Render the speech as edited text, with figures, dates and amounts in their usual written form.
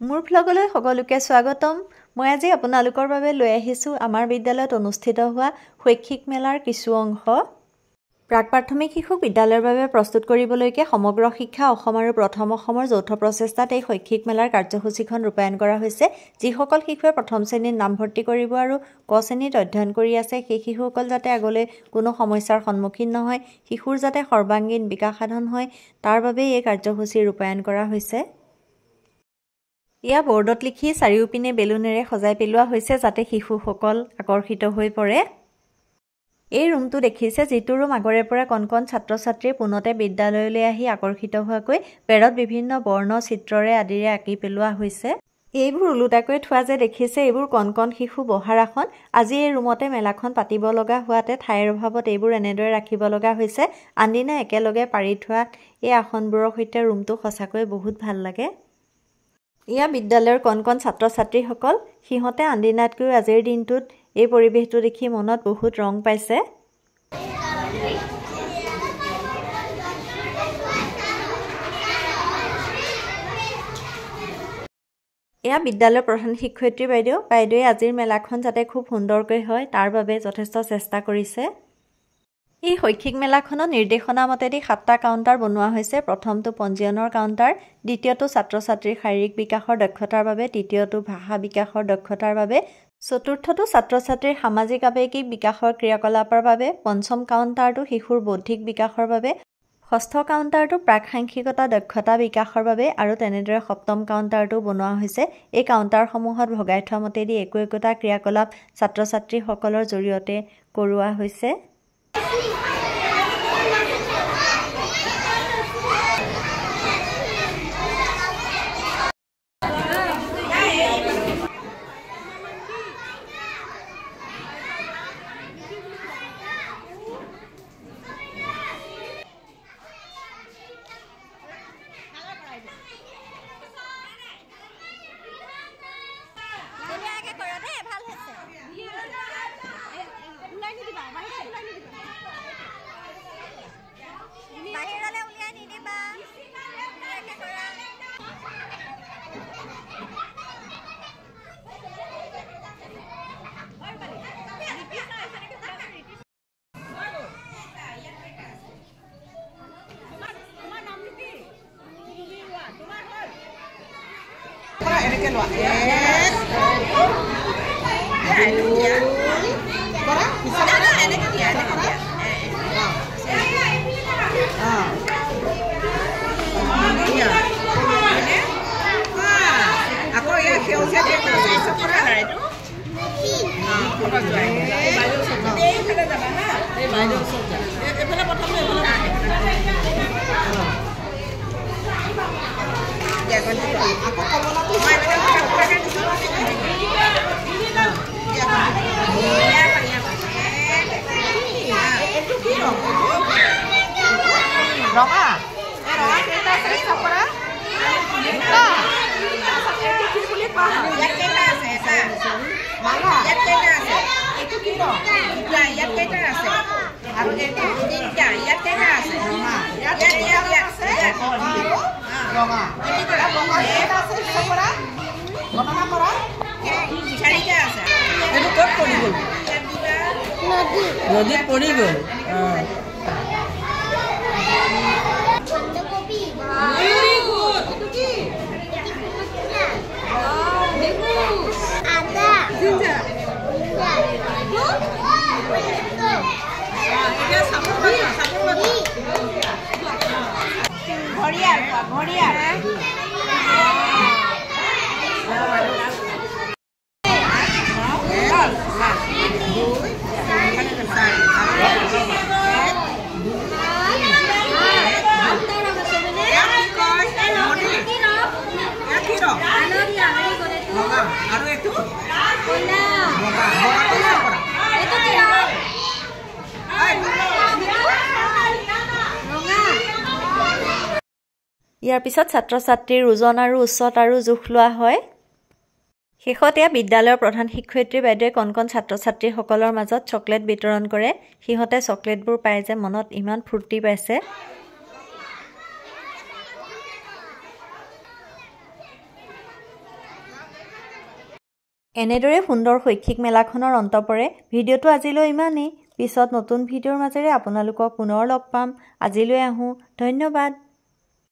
মোৰ ভ্লগলৈ সকলোকে স্বাগতম। মই আজি আপোনালোকৰ বাবে লৈ আহিছোঁ আমাৰ বিদ্যালয়ত অনুষ্ঠিত হোৱা শৈক্ষিক মেলাৰ কিছু অংশ। প্ৰাক-প্ৰাথমিক শিশুক বিদ্যালয়ৰ বাবে প্ৰস্তুত কৰিবলৈকে সমগ্ৰ শিক্ষা অসম আৰু প্ৰথম অসমৰ যৌথ প্ৰচেষ্টাত এই শৈক্ষিক মেলাৰ কাৰ্যসূচীখন ৰূপায়ণ কৰা হৈছে। যিসকল শিশুৱে প্ৰথম শ্ৰেণীত নামভৰ্তি কৰিব আৰু ক শ্ৰেণীত অধ্যয়ন কৰি আছে, সেই শিশুসকল যাতে আগলৈ কোনো সমস্যাৰ সন্মুখীন নহয়, শিশুৰ যাতে সৰ্বাংগীন বিকাশ সাধন হয়, তাৰ বাবে এই কাৰ্যসূচী ৰূপায়ণ কৰা হৈছে। এয়া বৰ্ডত লিখি চাৰিওপিনে বেলুনেৰে সজাই পেলোৱা হৈছে যাতে শিশুসকল আকৰ্ষিত হৈ পৰে। এই ৰুমটো দেখিছে, যিটো ৰুম আগৰে পৰা কণ কণ ছাত্ৰ-ছাত্ৰীয়ে পোনতে বিদ্যালয়লৈ আহি আকৰ্ষিত হোৱাকৈ বেৰত বিভিন্ন বৰ্ণ চিত্ৰৰে আদিৰে আঁকি পেলোৱা হৈছে। এইবোৰ ওলোটাকৈ থোৱা যে দেখিছে, এইবোৰ কণ কণ শিশু বহাৰ আসন। আজি এই ৰুমতে মেলাখন পাতিব লগা হোৱাতে ঠাইৰ অভাৱত এইবোৰ এনেদৰে ৰাখিব লগা হৈছে। আনদিনা একেলগে পাৰি থোৱা এই আসনবোৰৰ সৈতে ৰুমটো সঁচাকৈ বহুত ভাল লাগে। এয়া বিদ্যালয়ৰ কণ কণ ছাত্ৰ-ছাত্ৰীসকল। সিহঁতে আনদিনাতকৈ আজিৰ দিনটোত এই পৰিৱেশটো দেখি মনত বহুত ৰং পাইছে। এয়া বিদ্যালয়ৰ প্ৰধান শিক্ষয়িত্ৰী বাইদেৱে আজিৰ মেলাখন যাতে খুব সুন্দৰকৈ হয় তাৰ বাবে যথেষ্ট চেষ্টা কৰিছে। এই শৈক্ষিক মেলাখনত নিৰ্দেশনা মতেদি 7টা কাউণ্টাৰ বনোৱা হৈছে। প্ৰথমটো পঞ্জীয়নৰ কাউণ্টাৰ, দ্বিতীয়টো ছাত্ৰ-ছাত্ৰীৰ শাৰীৰিক বিকাশৰ দক্ষতাৰ বাবে, তৃতীয়টো ভাষা বিকাশৰ দক্ষতাৰ বাবে, চতুৰ্থটো ছাত্ৰ-ছাত্ৰীৰ সামাজিক আৱেগিক বিকাশৰ ক্ৰিয়াকলাপৰ বাবে, পঞ্চম কাউণ্টাৰটো শিশুৰ বৌদ্ধিক বিকাশৰ বাবে, ষষ্ঠ কাউণ্টাৰটো প্ৰাক-সাংখ্যিকতা দক্ষতা বিকাশৰ বাবে আৰু তেনেদৰে সপ্তম কাউণ্টাৰটো বনোৱা হৈছে। এই কাউণ্টাৰসমূহত ভগাই থোৱা মতেদি একো-একোটা ক্ৰিয়াকলাপ ছাত্ৰ-ছাত্ৰীসকলৰ জৰিয়তে কৰোৱা হৈছে। নদীত পৰি গ'ল। ইয়াৰ পিছত ছাত্ৰ-ছাত্ৰীৰ ওজন আৰু উচ্চতা আৰু জোখ লোৱা হয়। শেষত এয়া বিদ্যালয়ৰ প্ৰধান শিক্ষয়িত্ৰী বাইদেৱে কণ কণ ছাত্ৰ-ছাত্ৰীসকলৰ মাজত চকলেট বিতৰণ কৰে। সিহঁতে চকলেটবোৰ পাই যে মনত ইমান ফূৰ্তি পাইছে। এনেদৰে সুন্দৰ শৈক্ষিক মেলাখনৰ অন্ত পৰে। ভিডিঅ'টো আজিলৈ ইমানেই। পিছত নতুন ভিডিঅ'ৰ মাজেৰে আপোনালোকক পুনৰ লগ পাম। আজিলৈ আহোঁ। ধন্যবাদ।